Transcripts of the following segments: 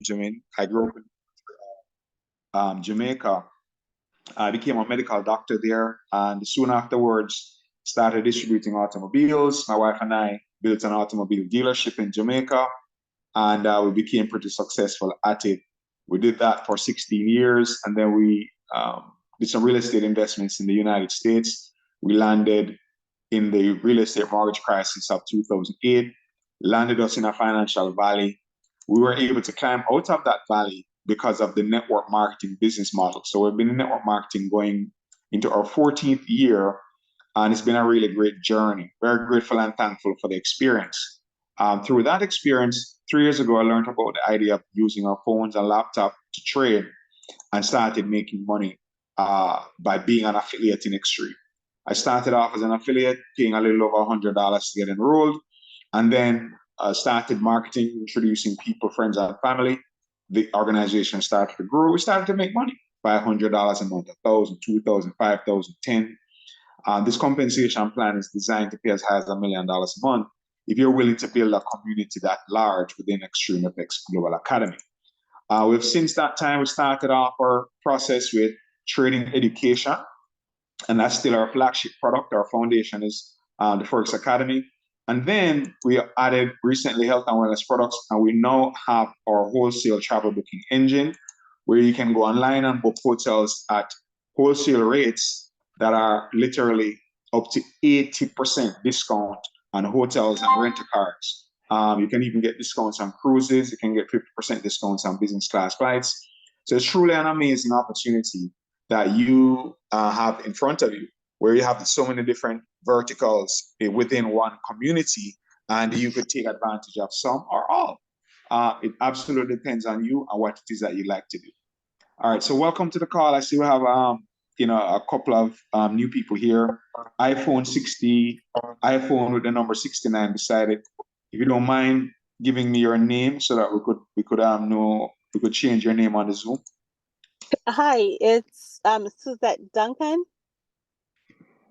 Benjamin. I grew up in Jamaica. I became a medical doctor there, and soon afterwards started distributing automobiles. My wife and I built an automobile dealership in Jamaica, and we became pretty successful at it. We did that for 16 years, and then we did some real estate investments in the United States. We landed in the real estate mortgage crisis of 2008, landed us in a financial valley. We were able to climb out of that valley because of the network marketing business model. So we've been in network marketing going into our 14th year, and it's been a really great journey. Very grateful and thankful for the experience. Through that experience, 3 years ago, I learned about the idea of using our phones and laptop to trade and started making money by being an affiliate in Xtream. I started off as an affiliate, paying a little over $100 to get enrolled, and then started marketing, introducing people, friends, and family. The organization started to grow. We started to make money, $500 a month, $1,000, $2,000, $5,000, $10,000. This compensation plan is designed to pay as high as $1 million a month if you're willing to build a community that large within Xtreamfx Global Academy. We've since that time, we started off our process with trading education, and that's still our flagship product. Our foundation is the Forex Academy. And then we added recently health and wellness products, and we now have our wholesale travel booking engine where you can go online and book hotels at wholesale rates that are literally up to 80% discount on hotels and rent-a-cars. You can even get discounts on cruises. You can get 50% discounts on business class flights. So it's truly an amazing opportunity that you have in front of you, where you have so many different verticals within one community, and you could take advantage of some or all. It absolutely depends on you and what it is that you like to do. All right, so welcome to the call. I see we have a couple of new people here. iPhone with the number 69 beside it. If you don't mind giving me your name so that we could change your name on the Zoom. Hi, it's Suzette Duncan.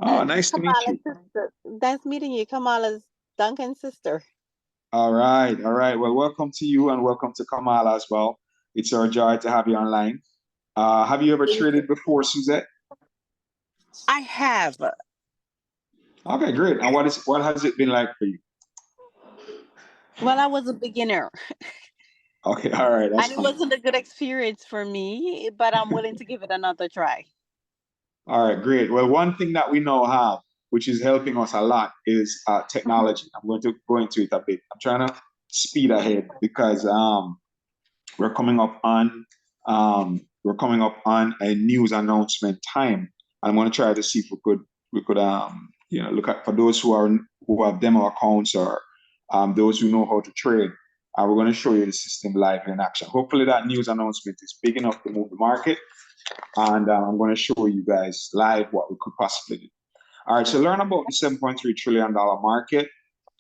Oh, nice to meet you. Sister. Nice meeting you, Kamala's Duncan's sister. All right. Well, welcome to you and welcome to Kamala as well. It's our joy to have you online. Have you ever traded before, Suzette? I have. Okay, great. And what has it been like for you? Well, I was a beginner. Okay, all right. And it wasn't a good experience for me, but I'm willing to give it another try. All right, great. Well, one thing that we now have, which is helping us a lot, is technology. I'm going to go into it a bit. I'm trying to speed ahead because we're coming up on a news announcement time. I'm going to try to see if we could look at, for those who have demo accounts or those who know how to trade. We're going to show you the system live in action. Hopefully that news announcement is big enough to move the market. And I'm going to show you guys live what we could possibly do. All right, so learn about the $7.3 trillion market.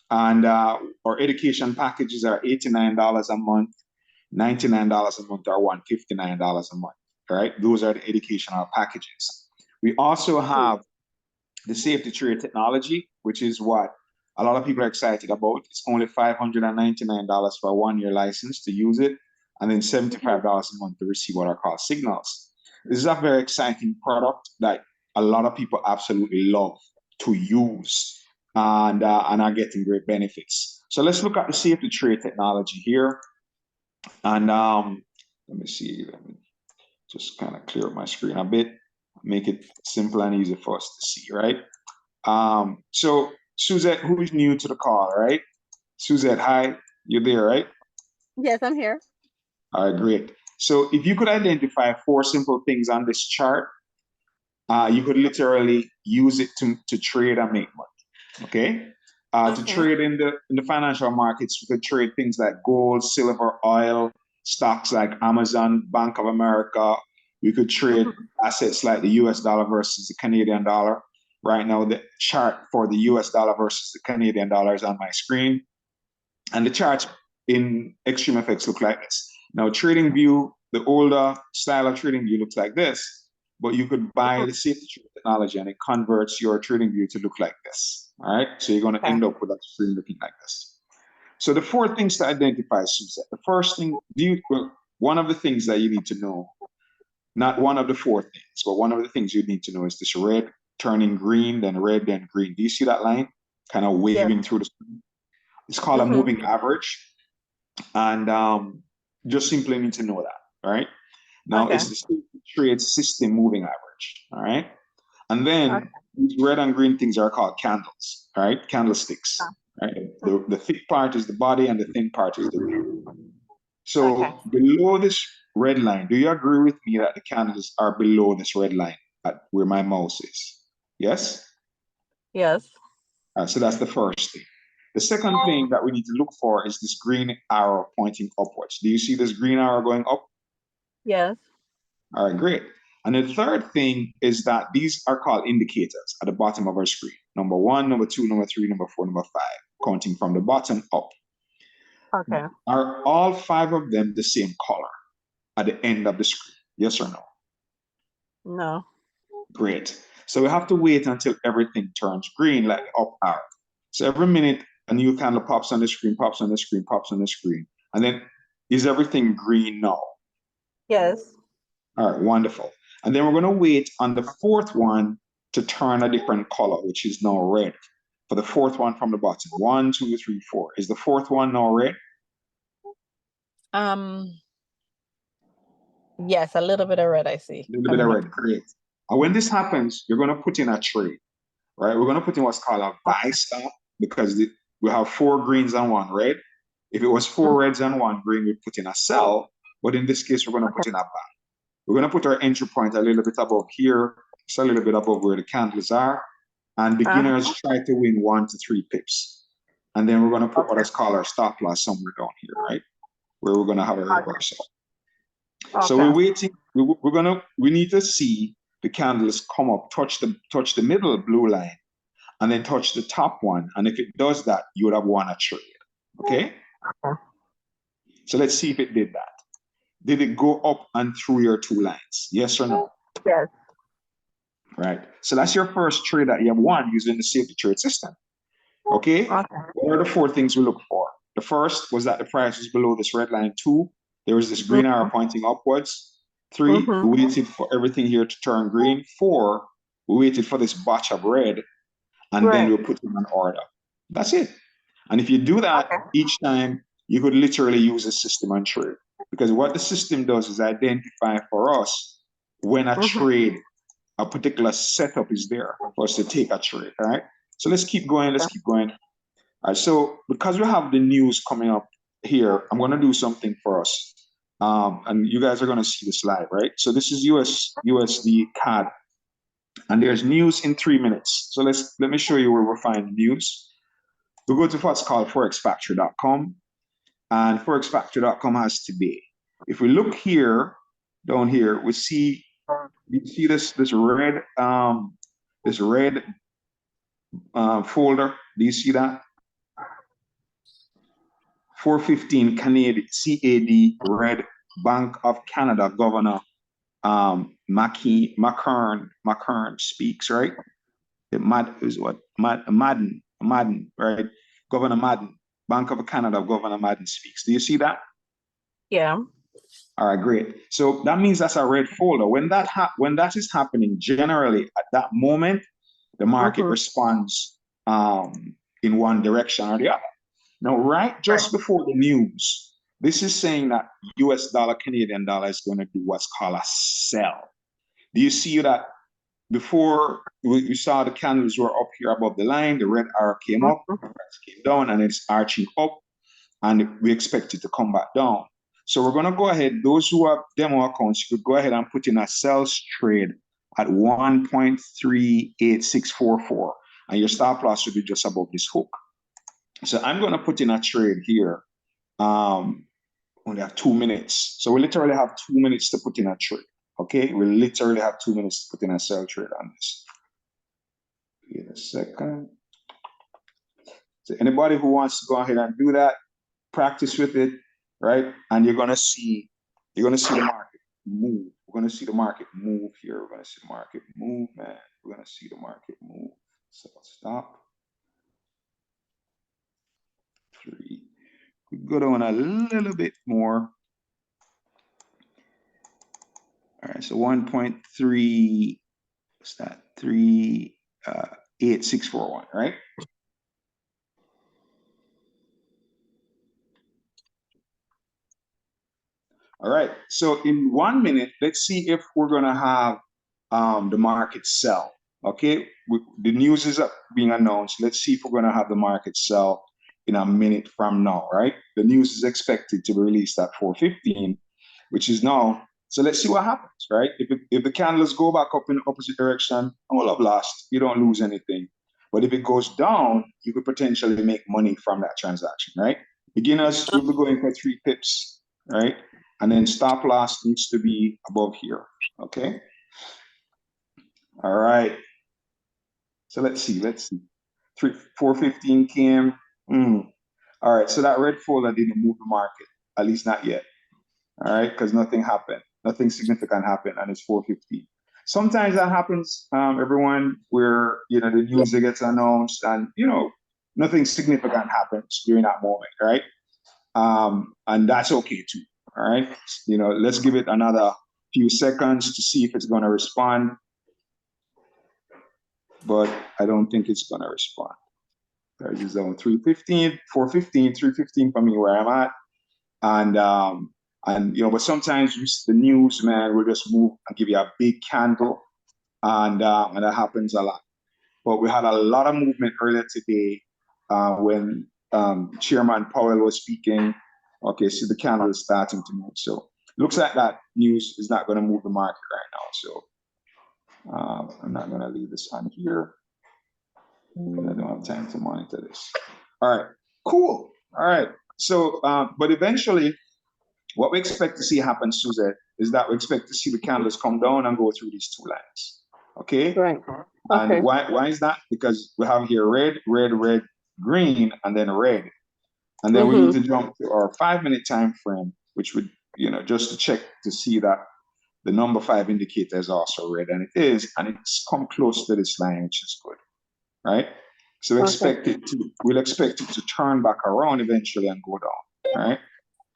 And our education packages are $89 a month, $99 a month, or $159 a month. All right, those are the educational packages. We also have the safety trade technology, which is what a lot of people are excited about. It's only $599 for a 1-year license to use it, and then $75 a month to receive what are called signals. This is a very exciting product that a lot of people absolutely love to use and are getting great benefits. So let's look at the safety trade technology here. And let me see. Let me just kind of clear up my screen a bit, make it simple and easy for us to see, right? So Suzette, who is new to the call, right? Suzette, hi, you're there, right? Yes, I'm here. All right, great. So if you could identify 4 simple things on this chart, you could literally use it to trade and make money, okay? To trade in the financial markets, you could trade things like gold, silver, oil, stocks like Amazon, Bank of America. We could trade assets like the US dollar versus the Canadian dollar. Right now, the chart for the US dollar versus the Canadian dollar is on my screen. And the charts in Xtreamfx look like this. Now, TradingView, the older style of TradingView looks like this, but you could buy the safety trade technology and it converts your TradingView to look like this. All right, so you're going to end up with a screen looking like this. So the 4 things to identify, Suzette. The first thing, one of the things that you need to know, not one of the four things, but one of the things you need to know is this red turning green, then red, then green. Do you see that line kind of waving through the screen? It's called a moving average. And just simply need to know that, all right? Now, it's the trade system moving average, all right? And then these red and green things are called candles, all right? Candlesticks, right? The thick part is the body and the thin part is the wheel. So below this red line, do you agree with me that the candles are below this red line at where my mouse is? Yes? Yes. So that's the first thing. The second thing that we need to look for is this green arrow pointing upwards. Do you see this green arrow going up? Yes. All right, great. And the third thing is that these are called indicators at the bottom of our screen. Number 1, number 2, number 3, number 4, number 5, counting from the bottom up. Okay. Are all 5 of them the same color at the end of the screen? Yes or no? No. Great. So we have to wait until everything turns green, like up arrow. So every minute, a new candle pops on the screen, pops on the screen, pops on the screen. And then, is everything green now? Yes. All right, wonderful. And then we're going to wait on the fourth one to turn a different color, which is now red. For the fourth one from the bottom. 1, 2, 3, 4. Is the fourth one now red? Yes, a little bit of red I see. A little bit of red, great. And when this happens, you're going to put in a trade, right? We're going to put in what's called a buy stop because we have 4 greens and 1 red. If it was 4 reds and 1 green, we'd put in a sell. But in this case, we're going to put in a buy. We're going to put our entry point a little bit above here, just a little bit above where the candles are. And beginners try to win 1 to 3 pips. And then we're going to put what is called our stop loss somewhere down here, right? Where we're going to have a reversal. So we're waiting. We need to see the candles come up, touch the middle blue line, and then touch the top one. And if it does that, you would have won a trade. Okay? So let's see if it did that. Did it go up and through your 2 lines? Yes or no? Yes. Right. So that's your first trade that you have won using the safety trade system. Okay? What are the 4 things we look for? The first was that the price was below this red line. 2, there was this green arrow pointing upwards. 3, we waited for everything here to turn green. 4, we waited for this batch of red, and then we put in an order. That's it. And if you do that each time, you could literally use the system and trade. Because what the system does is identify for us when a trade, a particular setup is there for us to take a trade, all right? So let's keep going, let's keep going. All right, so because we have the news coming up here, I'm gonna do something for us. And you guys are gonna see this live, right? So this is USD CAD, and there's news in 3 minutes. So let me show you where we'll find news. We'll go to what's called forexfactory.com, and forexfactory.com has today. If we look here, down here, we see, you see this red folder. Do you see that? 415 Canadian CAD red, Bank of Canada Governor McKern speaks, right? Madden, right? Governor Madden, Bank of Canada Governor Madden speaks. Do you see that? Yeah. All right, great. So that means that's a red folder. When that is happening, generally at that moment, the market responds in one direction or the other. Now, right just before the news, this is saying that US dollar, Canadian dollar is going to do what's called a sell. Do you see that before we saw the candles were up here above the line, the red arrow came up, came down, and it's arching up, and we expect it to come back down. So we're going to go ahead, those who have demo accounts, you could go ahead and put in a sales trade at 1.38644, and your stop loss would be just above this hook. So I'm going to put in a trade here. Only have 2 minutes. So we literally have 2 minutes to put in a trade. Okay, we literally have 2 minutes to put in a sell trade on this. Give it a second. So anybody who wants to go ahead and do that, practice with it, right? And you're gonna see the market move. We're gonna see the market move here. We're gonna see the market move, man. We're gonna see the market move. So stop. 3. We go down a little bit more. All right, so 1.3, what's that? 38641, right? All right, so in 1 minute, let's see if we're gonna have the market sell. Okay, the news is being announced. Let's see if we're gonna have the market sell in a minute from now, right? The news is expected to be released at 4:15, which is now. So let's see what happens, right? If the candles go back up in the opposite direction, all have lost. You don't lose anything. But if it goes down, you could potentially make money from that transaction, right? Beginners will be going for 3 pips, right? And then stop loss needs to be above here, okay? All right. So let's see. 4:15 came. All right, so that red folder didn't move the market, at least not yet. All right, because nothing happened. Nothing significant happened, and it's 4:15. Sometimes that happens, everyone, where the news gets announced and nothing significant happens during that moment, right? And that's okay too. All right. Let's give it another few seconds to see if it's going to respond. But I don't think it's going to respond. There's a zone 315, 415, 315 for me where I'm at. And but sometimes the news, man, will just move and give you a big candle. And that happens a lot. But we had a lot of movement earlier today when Chairman Powell was speaking. Okay, so the candle is starting to move. So looks like that news is not going to move the market right now. So I'm not going to leave this on here. I don't have time to monitor this. All right, cool. All right. So, but eventually, what we expect to see happen, Suzette, is that we expect to see the candles come down and go through these two lines. Okay? Right. And Okay. why is that? Because we have here red, red, red, green, and then red. And then we need to jump to our 5-minute time frame, which would, just to check to see that the number 5 indicator is also red, and it is, and it's come close to this line, which is good, right? So we'll expect it to turn back around eventually and go down, right?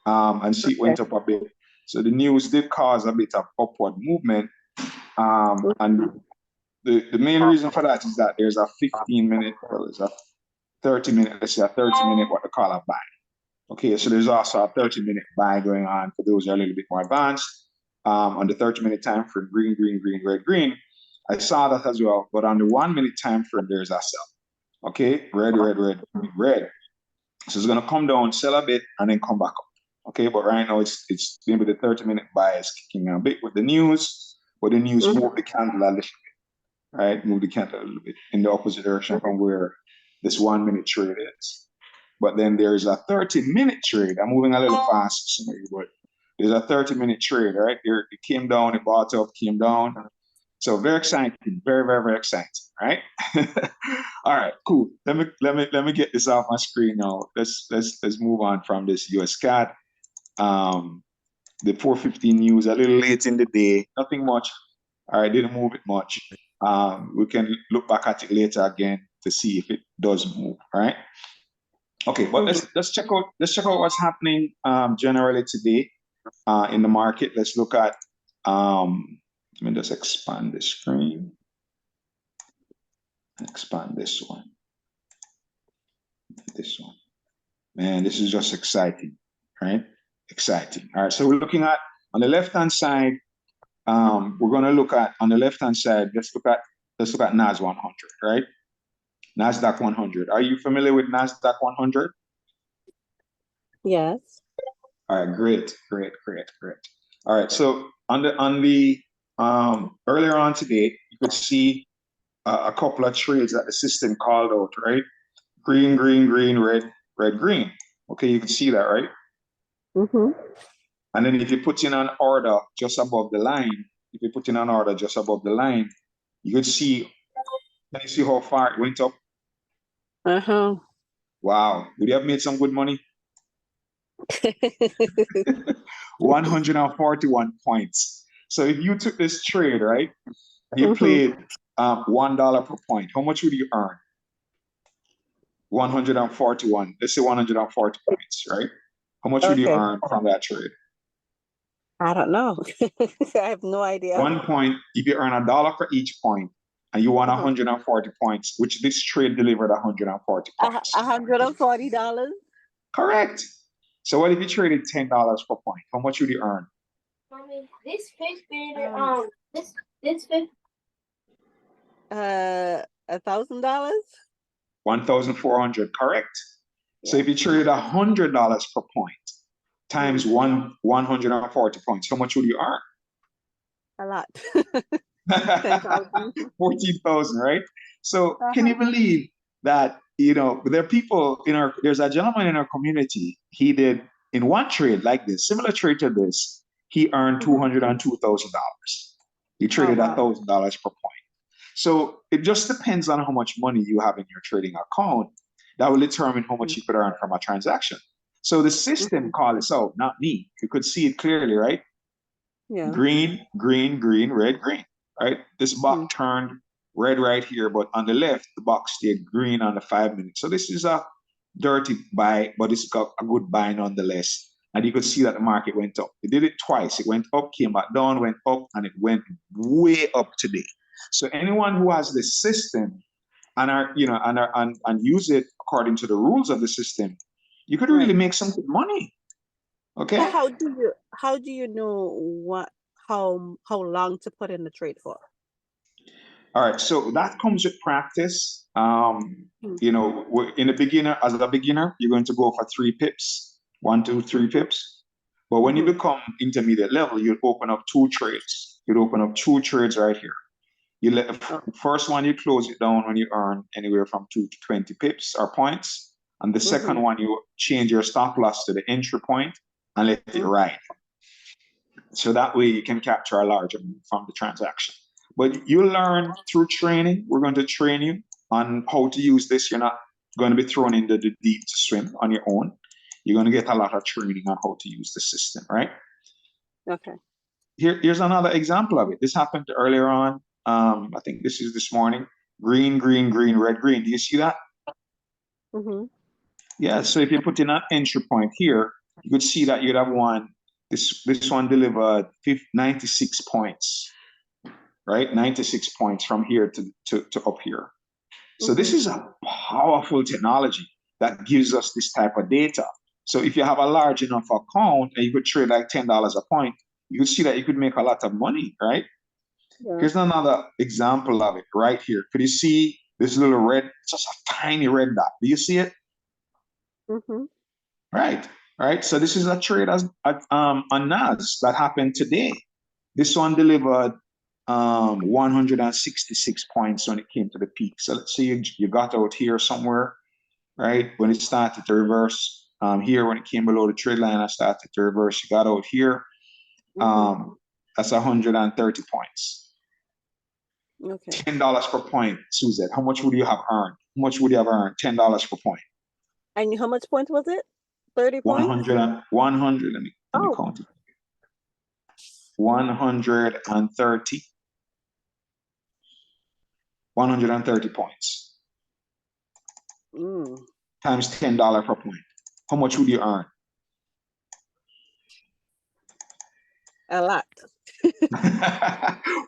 And see it went up a bit. So the news did cause a bit of upward movement, and the main reason for that is that there's a 15-minute, well, there's a 30-minute, let's say a 30-minute, what they call a buy. Okay, so there's also a 30-minute buy going on for those who are a little bit more advanced. On the 30-minute time frame, green, green, green, red, green. I saw that as well, but on the 1-minute time frame, there's a sell. Okay, red, red, red, green, red. So it's gonna come down, sell a bit, and then come back up. Okay, but right now it's maybe the 30-minute buy is kicking a bit with the news, but the news moved the candle a little bit, right? Move the candle a little bit in the opposite direction from where this 1-minute trade is. But then there's a 30-minute trade. I'm moving a little fast, but there's a 30-minute trade, right? Here it came down, it bought up, came down. So very exciting, very, very, very exciting, right? All right, cool. Let me get this off my screen now. Let's move on from this US CAD. The 4:15 news a little late in the day, nothing much. All right, didn't move it much. We can look back at it later again to see if it does move. All right. Okay, but let's check out what's happening generally today in the market. Let's look at let me just expand the screen. Expand this one. This one. Man, this is just exciting, right? Exciting. All right, so we're looking at on the left-hand side, we're gonna look at on the left-hand side, let's look at NAS 100, right? NASDAQ 100. Are you familiar with NASDAQ 100? Yes. All right, great. All right, so on the earlier on today, you could see a couple of trades that the system called out, right? Green, green, green, red, red, green. Okay, you can see that, right? And then if you put in an order just above the line, you could see, can you see how far it went up? Wow, would you have made some good money? 141 points. So if you took this trade, right, you played $1 per point, how much would you earn? 141. Let's say 140 points, right? How much would you earn from that trade? I don't know. I have no idea. 1 point, if you earn $1 for each point, and you want Uh-huh. 140 points, which this trade delivered 140 points. $140. Correct. So what if you traded $10 per point? How much would you earn? Mommy, this fish beater, Um, this fish. $1,000. 1,400, correct? So Yeah. if you traded $100 per point times 140 points, how much would you earn? A lot. 10,000. 14,000, right? So can you Uh-huh. believe that, there are people there's a gentleman in our community, he did in one trade like this, similar trade to this, he earned $202,000. He Oh, traded wow. $1,000 per point. So it just depends on how much money you have in your trading account. That will determine how much you could earn from a transaction. So the system called this out, not me. You could see it clearly, right? Yeah. Green, green, green, red, green, right? This box turned red right here, but on the left, the box stayed green on the 5 minutes. So this is a dirty buy, but it's got a good buy nonetheless. And you could see that the market went up. It did it twice. It went up, came back down, went up, and it went way up today. So anyone who has this system and use it according to the rules of the system, you could really Right. make some good money. So Okay. how do you know how long to put in the trade for? All right. So that comes with practice. Hmm. In the beginner, as a beginner, you're going to go for 3 pips, 1, 2, 3 pips. But when you become intermediate level, you'll open up 2 trades. You'll open up 2 trades right here. You let first one, you close it down when you earn anywhere from 2 to 20 pips or points. And the second one, you change your stop loss to the entry point and let it ride. So that way you can capture a larger amount from the transaction. But you learn through training. We're going to train you on how to use this. You're not going to be thrown into the deep to swim on your own. You're going to get a lot of training on how to use the system, right? Okay. Here's another example of it. This happened earlier on. I think this is this morning. Green, green, green, red, green. Do you see that? Yeah. So if you put in an entry point here, you could see that you'd have one. This one delivered 96 points, right? 96 points from here to up here. So this is a powerful technology that gives us this type of data. So if you have a large enough account and you could trade like $10 a point, you could see that you could make a lot of money, right? Yeah. Here's another example of it right here. Could you see this little red, just a tiny red dot? Do you see it? Right, right. So this is a trade on NAS that happened today. This one delivered 166 points when it came to the peak. So let's say you got out here somewhere, right? When it started to reverse here, when it came below the trade line, I started to reverse. You got out here. That's 130 points. Okay. $10 per point, Suzette. How much would you have earned? How much would you have earned? $10 per point. And how much points was it? 30 points? 100. Let me count it. 130. 130 points. Times $10 per point. How much would you earn? A lot.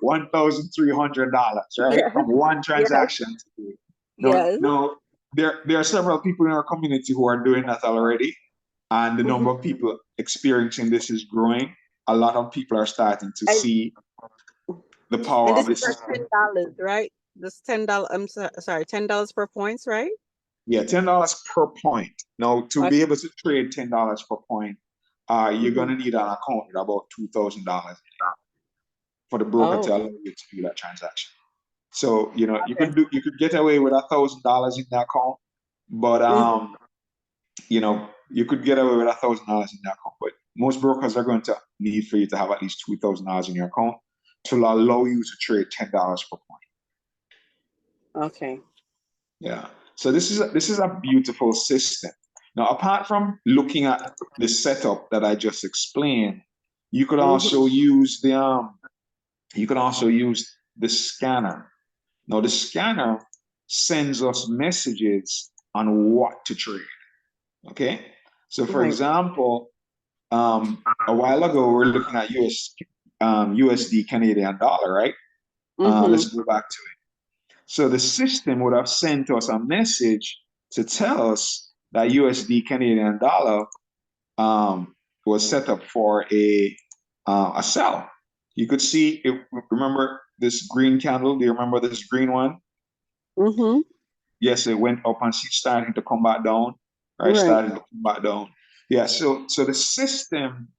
$1,300, right? From one transaction. Yes. No, there are several people in our community who are doing that already. And the number of people experiencing this is growing. A lot of people are starting to see the power of this this. is $10, right? This $10. I'm sorry, $10 per points, right? Yeah, $10 per point. Now, to be able to trade $10 per point, you're going to need an account with about $2,000 for the broker to allow you to do that transaction. So, you could get away with $1,000 in that account, but you could get away with $1,000 in that account. But most brokers are going to need for you to have at least $2,000 in your account to allow you to trade $10 per point. Okay. Yeah. So this is a beautiful system. Now, apart from looking at the setup that I just explained, you could also use the scanner. Now, the scanner sends us messages on what to trade. Okay. So, for example, A while ago, we were looking at USD Canadian dollar, right? Let's go back to it. So the system would have sent us a message to tell us that USD Canadian dollar was set up for a sell. You could see it. Remember this green candle? Do you remember this green one? Mm-hmm. Yes, it went up and starting to come back down. Right, Right. starting to come back down. Yeah. So the system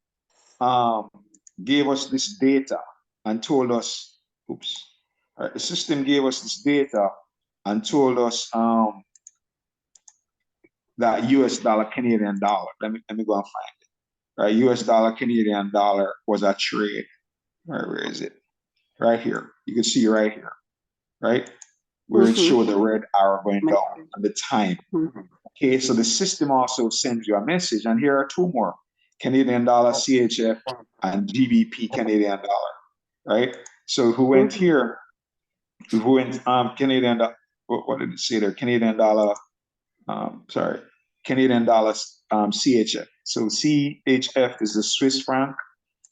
um, gave us this data and told us, oops. All right, the system gave us this data and told us that US dollar Canadian dollar. Let me go and find it. Right, US dollar Canadian dollar was a trade. Where is it? Right here. You can see right here. Right, where it showed the red arrow going down and the time. Okay, so the system also sends you a message, and here are two more: Canadian dollar CHF and GBP Canadian dollar. Right. So who went here? Who went Canadian? What did it say there? Canadian dollar. Sorry, Canadian dollar CHF. So CHF is the Swiss franc.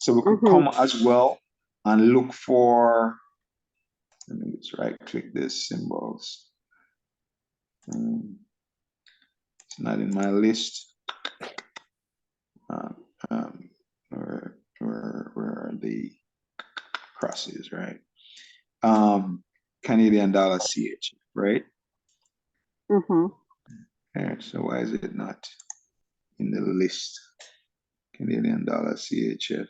So we could come as well and look for. Let me just right click this symbols. It's not in my list. Where are the crosses, right? Canadian dollar CHF, right? Right, so why is it not in the list? Canadian dollar CHF.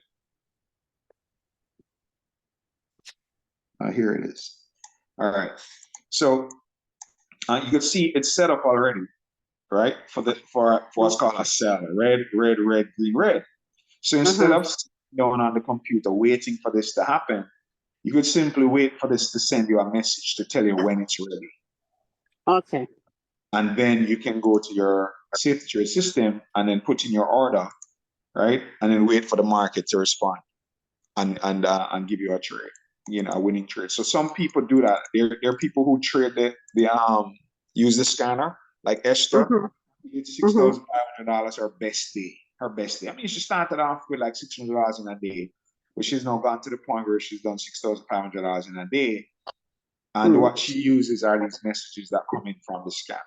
Here it is. All right. So you can see it's set up already, right? For what's called a sell. Red, red, red, green, red. So instead of sitting down on the computer waiting for this to happen, you could simply wait for this to send you a message to tell you when it's ready. Okay. And then you can go to your safety trade system and then put in your order, right? And then wait for the market to respond and give you a trade, a winning trade. So some people do that. There are people who trade use the scanner, like Esther. It's $6,500 her best day. Her best day. I mean, she started off with like $600 in a day, but she's now gone to the point where she's done $6,500 in a day. And what she uses are these messages that come in from the scanner.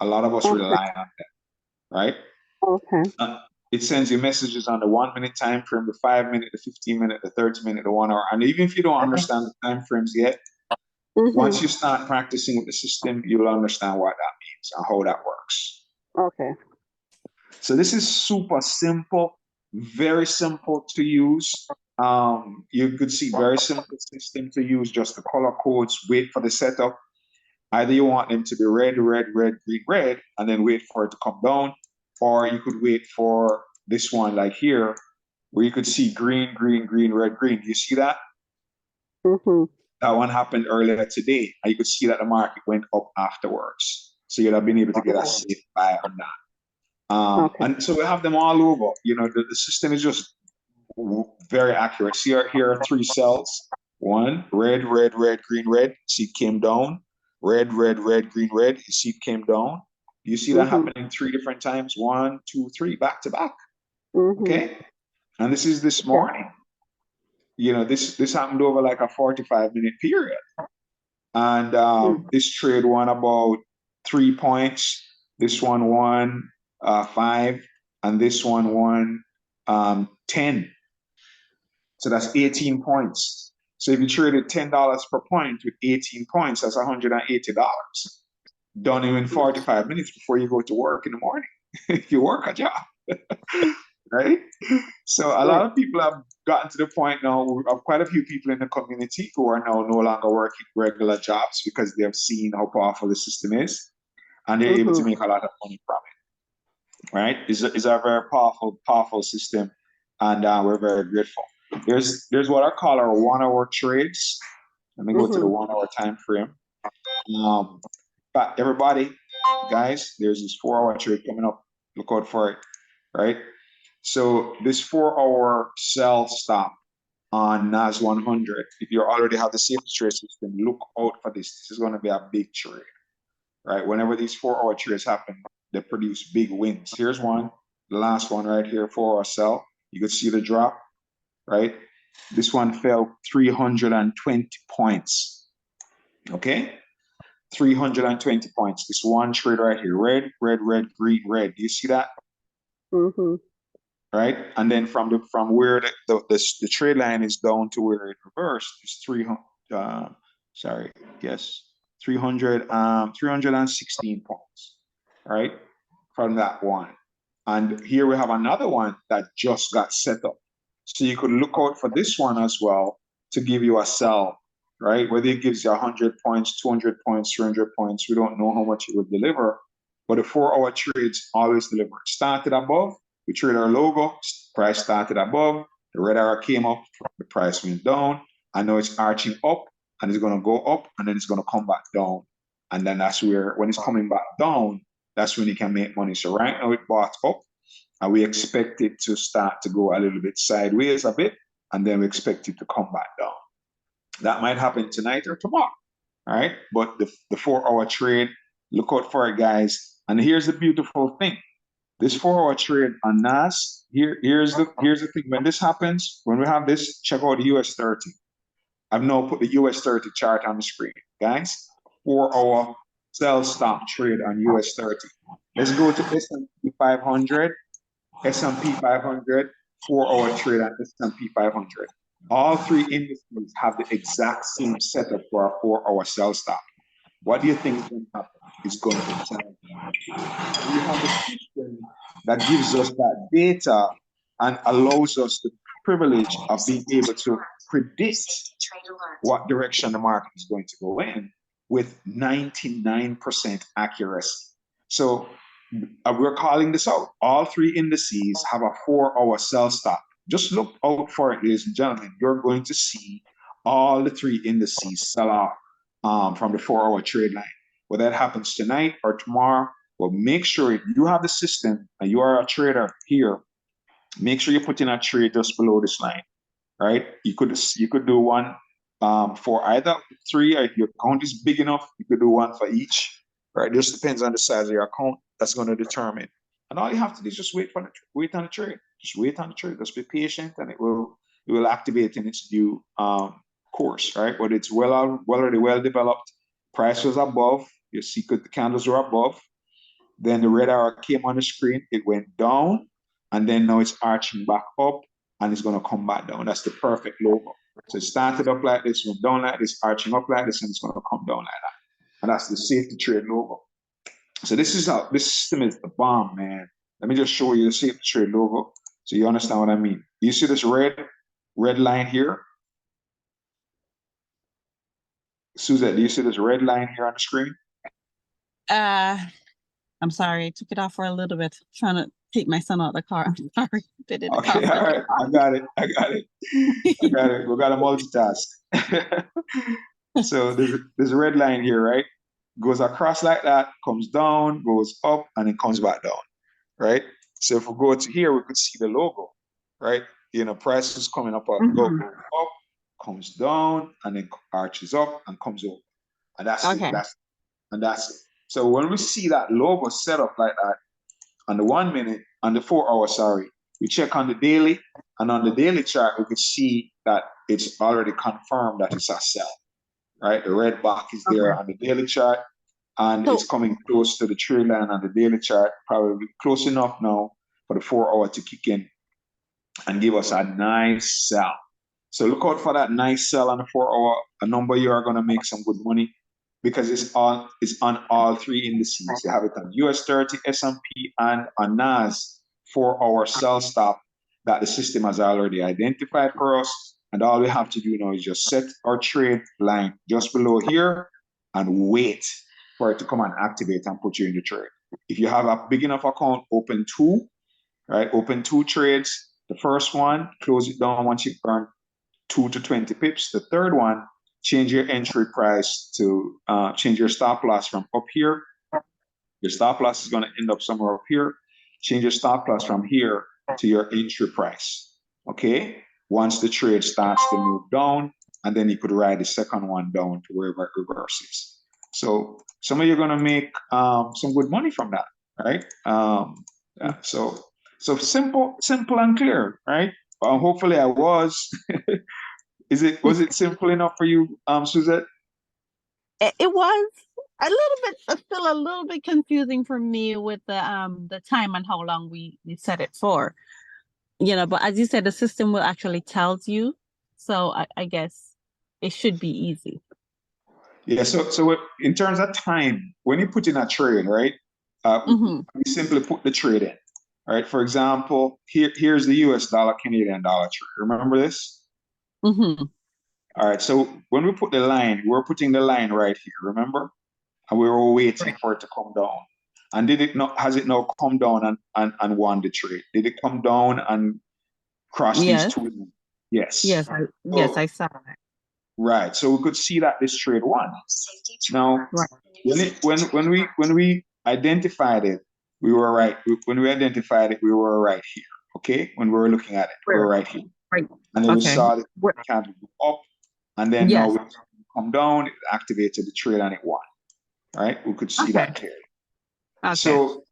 A lot of us rely on them, right? Okay. It sends you messages on the 1 minute time frame, the 5 minute, the 15 minute, the 30 minute, the 1 hour. And even if you don't understand the time frames yet, once you start practicing with the system, you'll understand what that means and how that works. Okay. So this is super simple, very simple to use. You could see very simple system to use, just the color codes, wait for the setup. Either you want them to be red, red, red, green, red, and then wait for it to come down, or you could wait for this one like here, where you could see green, green, green, red, green. Do you see that? That one happened earlier today, and you could see that the market went up afterwards. So you'd have been able to get a safe buy on that. And so we have them all over. The system is just very accurate. See, here are 3 cells. One, red, red, red, green, red. See, it came down. Red, red, red, green, red. You see, it came down. You see that happening 3 different times. 1, 2, 3, back to back. Okay. And this is this morning. This happened over like a 45-minute period. And this trade won about 3 points. This one won 5, and this one won 10. So that's 18 points. So if you traded $10 per point with 18 points, that's $180. Done in 45 minutes before you go to work in the morning. You work a job. Right? So a lot of people have gotten to the point now, we have quite a few people in the community who are now no longer working regular jobs because they have seen how powerful the system is, and they're able to make a lot of money from it. Right? It's a very powerful system, and we're very grateful. There's what I call our 1 hour trades. Let me go to the 1 hour time frame. But everybody, guys, there's this 4 hour trade coming up. Look out for it, right? So this 4 hour sell stop on NAS 100. If you already have the safety trade system, look out for this. This is going to be a big trade, right? Whenever these 4 hour trades happen, they produce big wins. Here's one. the last one right here for our sell. You could see the drop, right? This one fell 320 points. Okay? 320 points. This one trade right here. Red, red, red, green, red. Do you see that? Mm-hmm. Right? And then from where the trade line is down to where it reversed, it's 300 sorry, yes. 316 points. Right? From that one. And here we have another one that just got set up. So you could look out for this one as well to give you a sell, right? Whether it gives you 100 points, 200 points, 300 points, we don't know how much it will deliver. But the 4-hour trades always deliver. It started above, we trade our logo, price started above, the red arrow came up, the price went down. I know it's arching up and it's going to go up and then it's going to come back down. And then that's where, when it's coming back down, that's when you can make money. So right now it bought up and we expect it to start to go a little bit sideways a bit, and then we expect it to come back down. That might happen tonight or tomorrow, all right? But the 4-hour trade, look out for it, guys. And here's the beautiful thing. This 4-hour trade on NAS, here's the thing. When this happens, when we have this, check out the US 30. I've now put the US 30 chart on the screen, guys. 4-hour sell stop trade on US 30. Let's go to S&P 500. S&P 500, 4-hour trade on S&P 500. All three indices have the exact same setup for a 4-hour sell stop. What do you think is going to happen? We have a system that gives us that data and allows us the privilege of being able to predict what direction the market is going to go in with 99% accuracy. So we're calling this out. All three indices have a 4-hour sell stop. Just look out for it, ladies and gentlemen. You're going to see all the three indices sell off from the 4-hour trade line. Whether that happens tonight or tomorrow, well, make sure if you have the system and you are a trader here, make sure you put in a trade just below this line, right? You could do one for either three, or if your account is big enough, you could do one for each. Right, it just depends on the size of your account. That's going to determine. And all you have to do is just wait on the trade. Just wait on the trade. Just be patient, and it will activate in its due course. Right, but it's already well developed. Price was above. You see, the candles were above. Then the red arrow came on the screen. It went down, and then now it's arching back up, and it's going to come back down. That's the perfect logo. So it started up like this, went down like this, arching up like this, and it's going to come down like that. And that's the safety trade logo. So this system is the bomb, man. Let me just show you the safety trade logo so you understand what I mean. You see this red line here? Suzette, do you see this red line here on the screen? I'm sorry, I took it off for a little bit. Trying to take my son out of the car. I'm sorry. Okay, all right. I got it. We got to multitask. So there's a red line here, right? Goes across like that, comes down, goes up, and it comes back down, right? So if we go to here, we could see the logo, right? You know, price is coming up, go up, comes down, and then arches up and comes over. And that's it. So when we see that logo set up like that on the 1 minute, on the 4-hour, we check on the daily, and on the daily chart, we could see that it's already confirmed that it's a sell. Right, the red box is there on the daily chart, and it's coming close to the trade line on the daily chart, probably close enough now for the 4-hour to kick in and give us a nice sell. So look out for that nice sell on the 4-hour, a number you are going to make some good money because it's on all three indices. You have it on US 30, S&P, and on NAS 4-hour sell stop that the system has already identified for us. And all we have to do now is just set our trade line just below here and wait for it to come and activate and put you in the trade. If you have a big enough account, open two, right? Open two trades. The first one, close it down once you earn 2 to 20 pips. The third one, change your entry price to change your stop loss from up here. Your stop loss is going to end up somewhere up here. Change your stop loss from here to your entry price. Okay? Once the trade starts to move down, and then you could ride the second one down to wherever it reverses. So some of you are going to make some good money from that, right? Yeah, so So simple and clear, right? Hopefully I was. Was it simple enough for you, Suzette? It was a little bit, still a little bit confusing for me with the time and how long we set it for. But as you said, the system will actually tells you. So I guess it should be easy. Yeah, so in terms of time, when you put in a trade, right? Mm-hmm. We simply put the trade in. All right. For example, here's the US dollar, Canadian dollar trade. Remember this? Mm-hmm. All right. So when we put the line, we're putting the line right here, remember? And we were waiting for it to come down. And has it now come down and won the trade? Did it come down and cross these Yes. two lines? Yes. Yes. Yes, I saw that. Right. So we could see that this trade won. Now, Right. when we identified it, we were right. When we identified it, we were right here. Okay. When we were looking at it, we were right here. Right. And then we Okay. saw the candle go up, and then now Yes. we come down. It activated the trade and it won. Right. We could see that clearly. Okay. So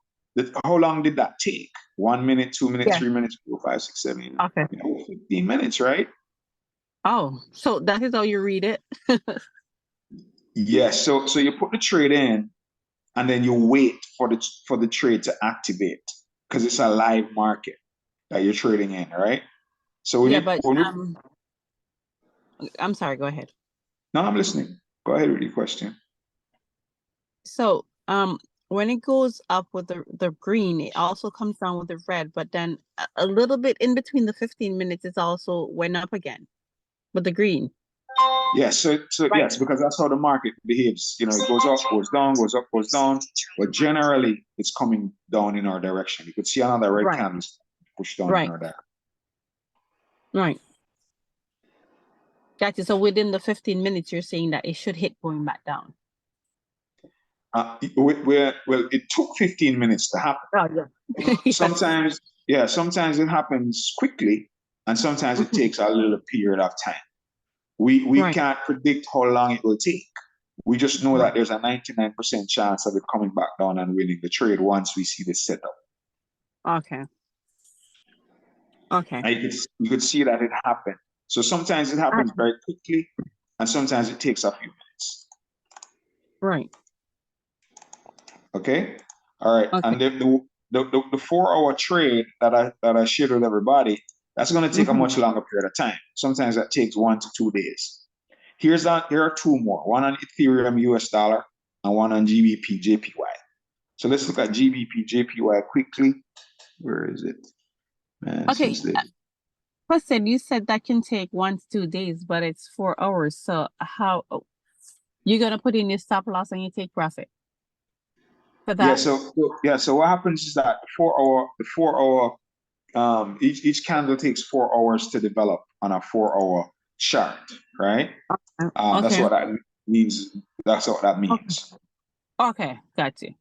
how long did that take? 1 minute, 2 minutes, Yeah. 3 minutes, 4, 5, 6, 7, 8, Okay. 15 minutes, right? Oh, so that is how you read it? Yes. So you put the trade in, and then you wait for the trade to activate because it's a live market that you're trading in, right? So I'm sorry, go ahead. No, I'm listening. Go ahead with your question. So when it goes up with the green, it also comes down with the red, but then a little bit in between the 15 minutes it also went up again with the green. Yes, so Right. yes, because that's how the market behaves. It goes up, goes down, goes up, goes down. But generally, it's coming down in our direction. You could see another red candle push down in our direction. Right. Gotcha. So within the 15 minutes, you're saying that it should hit going back down. Well, it took 15 minutes to happen. Oh, yeah. Sometimes it happens quickly, and sometimes it takes a little period of time. We can't predict how long it will take. We just know that there's a 99% chance of it coming back down and winning the trade once we see this setup. Okay. And you could see that it happened. So sometimes it happens very quickly, and sometimes it takes a few minutes. Right. Okay. All right. Okay. And the 4-hour trade that I shared with everybody, that's going to take a much longer period of time. Sometimes that takes 1 to 2 days. Here are two more, one on Ethereum US dollar and one on GBP JPY. So let's look at GBP JPY quickly. Where is it? Man, okay. Question, you said that can take 1 to 2 days, but it's 4 hours. So how you're gonna put in your stop loss and you take profit for that? So what happens is that the 4 hour each candle takes 4 hours to develop on a 4-hour chart, right? That's what that means. That's what that means. Okay, got you.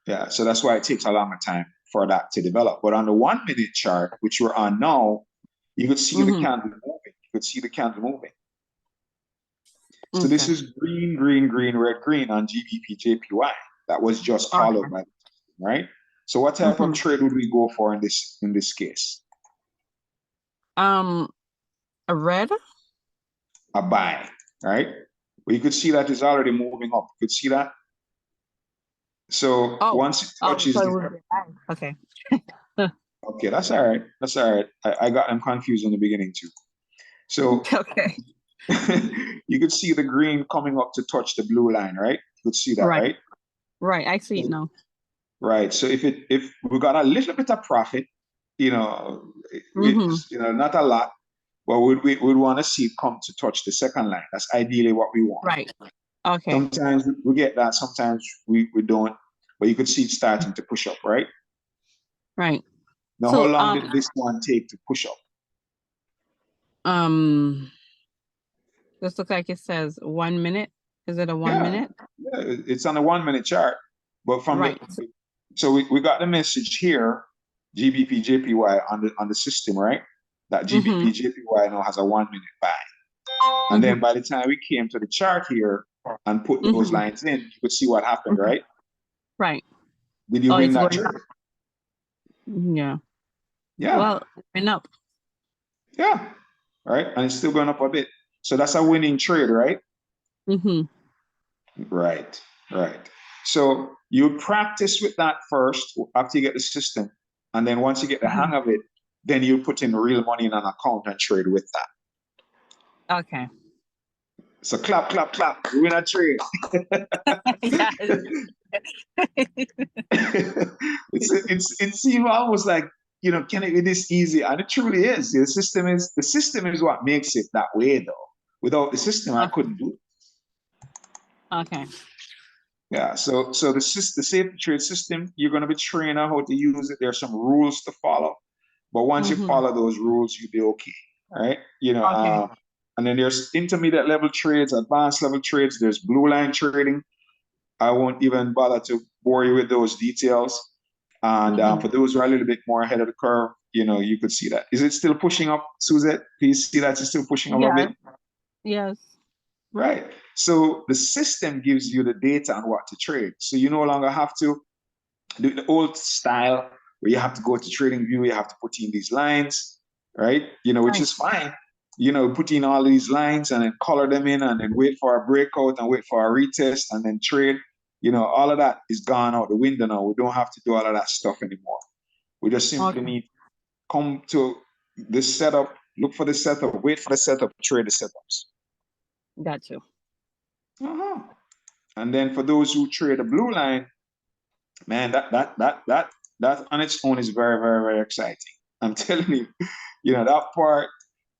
Yeah, so that's why it takes a longer time for that to develop. But on the 1 minute chart, which we're on now, you could see the candle moving. You could see the candle moving. So this is green, green, green, red, green on GBP JPY. That was just followed by, right? So what type of trade would we go for in this case? A red? A buy, right? Well, you could see that it's already moving up. You could see that. So once it touches okay. Okay, that's all right. That's all right. I got them confused in the beginning too. So okay. You could see the green coming up to touch the blue line, right? You could see that, right? Right, I see it now. Right. So if we got a little bit of profit, not a lot, but we'd want to see it come to touch the second line. That's ideally what we want. Right. Okay. Sometimes we get that, sometimes we don't, but you could see it starting to push up, right? Right. Now, how long did this one take to push up? This looks like it says 1 minute. Is it a 1 minute? Yeah, it's on a 1 minute chart. But so we got the message here, GBP JPY on the system, right? That GBP JPY now has a 1 minute buy. And then by the time we came to the chart here and put those lines in, you could see what happened, right? Right. Did you win that trade? Yeah. Yeah. Well, went up. Yeah. Right. And it's still going up a bit. So that's a winning trade, right? Mm-hmm. Right. Right. So you practice with that first after you get the system. And then once you get the hang of it, then you put in real money in an account and trade with that. Okay. So clap, clap, clap. Win a trade. Yes. It seems almost like, can it be this easy? And it truly is. The system is what makes it that way though. Without the system, I couldn't do it. Okay. Yeah, so the safety trade system, you're going to be trained on how to use it. There's some rules to follow, but once you follow those rules, you'll be okay, right? Okay. And then there's intermediate level trades, advanced level trades. There's blue line trading. I won't even bother to bore you with those details. And for those who are a little bit more ahead of the curve, you could see that. Is it still pushing up, Suzette? Do you see that it's still pushing up a bit? Yes. Right. So the system gives you the data on what to trade. So you no longer have to do the old style where you have to go to trading view, you have to put in these lines, right? Which is fine. Put in all these lines and then color them in and then wait for a breakout and wait for a retest and then trade. All of that is gone out the window now. We don't have to do all of that stuff anymore. We just simply need come to this setup, look for the setup, wait for the setup, trade the setups. Got you. And then for those who trade the blue line, man, that on its own is very, very, very exciting. I'm telling you, that part,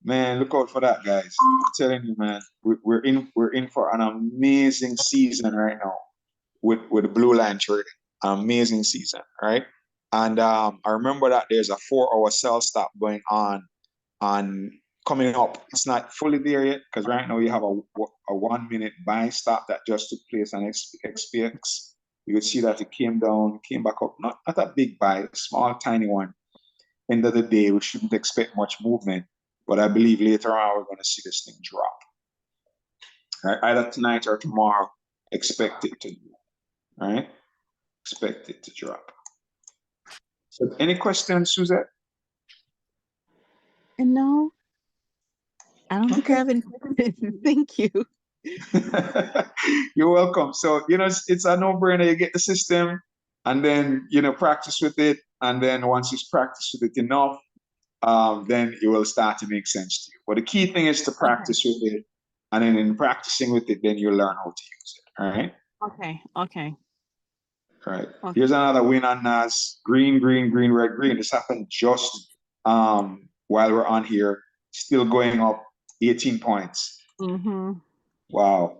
man, look out for that, guys. I'm telling you, man, we're in for an amazing season right now with the blue line trading. Amazing season, right? And I remember that there's a 4-hour sell stop going on coming up. It's not fully there yet because right now you have a 1 minute buy stop that just took place on XPX. You would see that it came down, came back up, not a big buy, a small, tiny one. End of the day, we shouldn't expect much movement, but I believe later on we're going to see this thing drop. Right? Either tonight or tomorrow, expect it to do. Right? Expect it to drop. So, any questions, Suzette? No, I don't think I have any questions. Thank you. You're welcome. So, it's a no-brainer. You get the system and then, practice with it. And then once you practice with it enough, then it will start to make sense to you. But the key thing is to practice with it. And then in practicing with it, then you'll learn how to use it. All right? Okay. Okay. All right. Here's another win on NAS. Green, green, green, red, green. This happened just while we're on here. Still going up 18 points. Wow.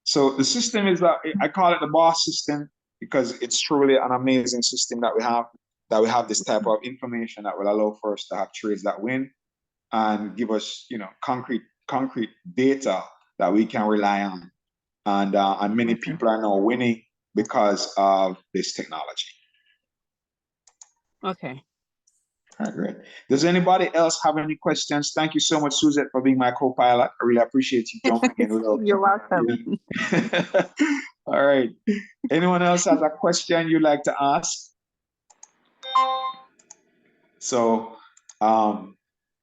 So the system is I call it the boss system because it's truly an amazing system that we have this type of information that will allow for us to have trades that win and give us, concrete data that we can rely on. And many people are now winning because of this technology. Okay. All right, great. Does anybody else have any questions? Thank you so much, Suzette, for being my co-pilot. I really appreciate you jumping in. You're welcome. All right. Anyone else has a question you'd like to ask? So,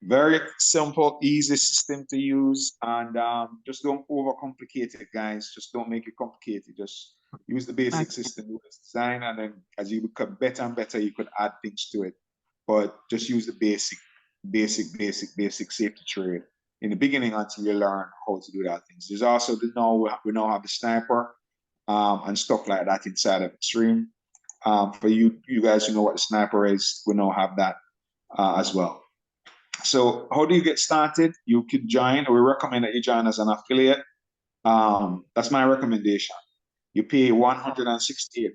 very simple, easy system to use, and just don't overcomplicate it, guys. Just don't make it complicated. Just use the basic system with design, and then as you become better and better, you could add things to it. But just use the basic safety trade in the beginning until you learn how to do that things. There's also we now have the sniper and stuff like that inside of Xtream. For you guys who know what the sniper is, we now have that as well. So how do you get started? You could join, or we recommend that you join as an affiliate. That's my recommendation. You pay $168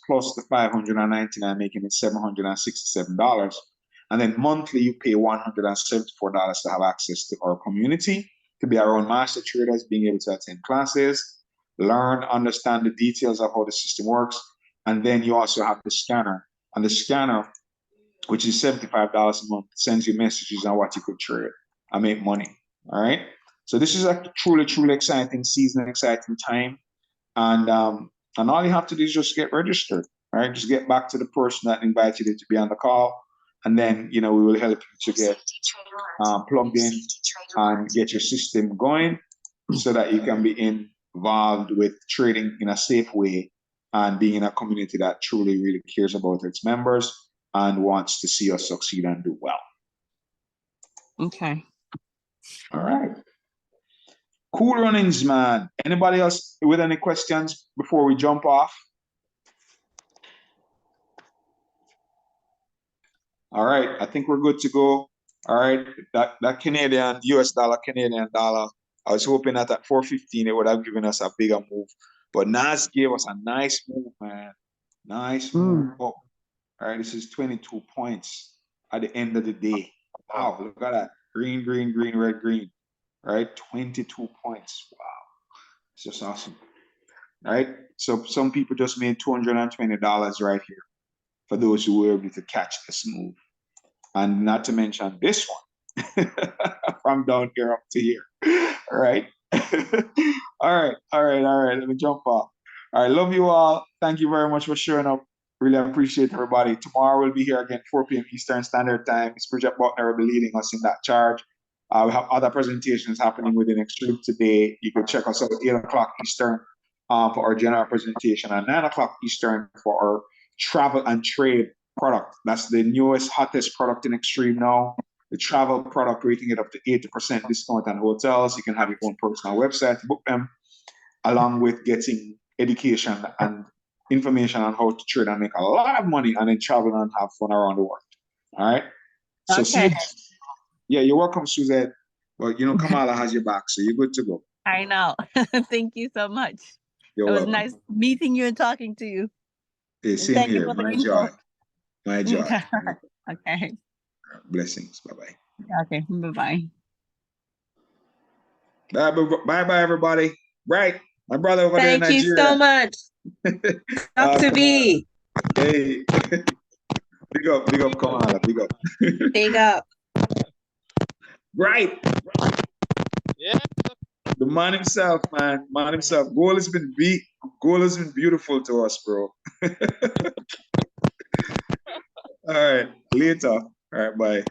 plus the $599, making it $767. And then monthly, you pay $174 to have access to our community, to be our own master traders, being able to attend classes, learn, understand the details of how the system works. And then you also have the scanner. And the scanner, which is $75 a month, sends you messages on what you could trade and make money. All right. So this is a truly, truly exciting season, exciting time. And all you have to do is just get registered. All right, just get back to the person that invited you to be on the call, and then we will help you to get plugged in and get your system going, so that you can be involved with trading in a safe way and being in a community that truly really cares about its members and wants to see us succeed and do well. Okay. All right. Cool runnings, man. Anybody else with any questions before we jump off? All right, I think we're good to go. All right, that Canadian, US dollar, Canadian dollar, I was hoping that at 415 it would have given us a bigger move. But Nas gave us a nice move, man. Nice move up. All right, this is 22 points at the end of the day. Wow, look at that. Green, green, green, red, green. All right, 22 points. Wow, it's just awesome. All right, so some people just made $220 right here for those who were able to catch this move. And not to mention this one from down here up to here. All right. All right. Let me jump off. All right. Love you all. Thank you very much for showing up. Really appreciate everybody. Tomorrow we'll be here again, 4 p.m. Eastern Standard Time. Bridget Butler will be leading us in that charge. We have other presentations happening within Xtream today. You can check us out at 8 o'clock Eastern for our general presentation, and 9 o'clock Eastern for our travel and trade product. That's the newest, hottest product in Xtream now. The travel product, rating it up to 80% discount on hotels. You can have your own personal website to book them, along with getting education and information on how to trade and make a lot of money, and then travel and have fun around the world. All right. So Okay. Yeah, you're welcome, Suzette. Well, Kamala has your back, so you're good to go. I know. Thank you so much. You're it was welcome. nice meeting you and talking to you. Hey, same thank here. You for the My info. joy. My joy. Okay. Blessings. Bye-bye. Okay. Bye-bye. Bye-bye, everybody. Right. My brother over there in Thank you Nigeria. so much. Dr. B. Hey. Big up, Kamala. Big up. Big up. Right. Yeah. The man himself, man. Man himself. Goal has been beautiful to us, bro. All right. Later. All right. Bye.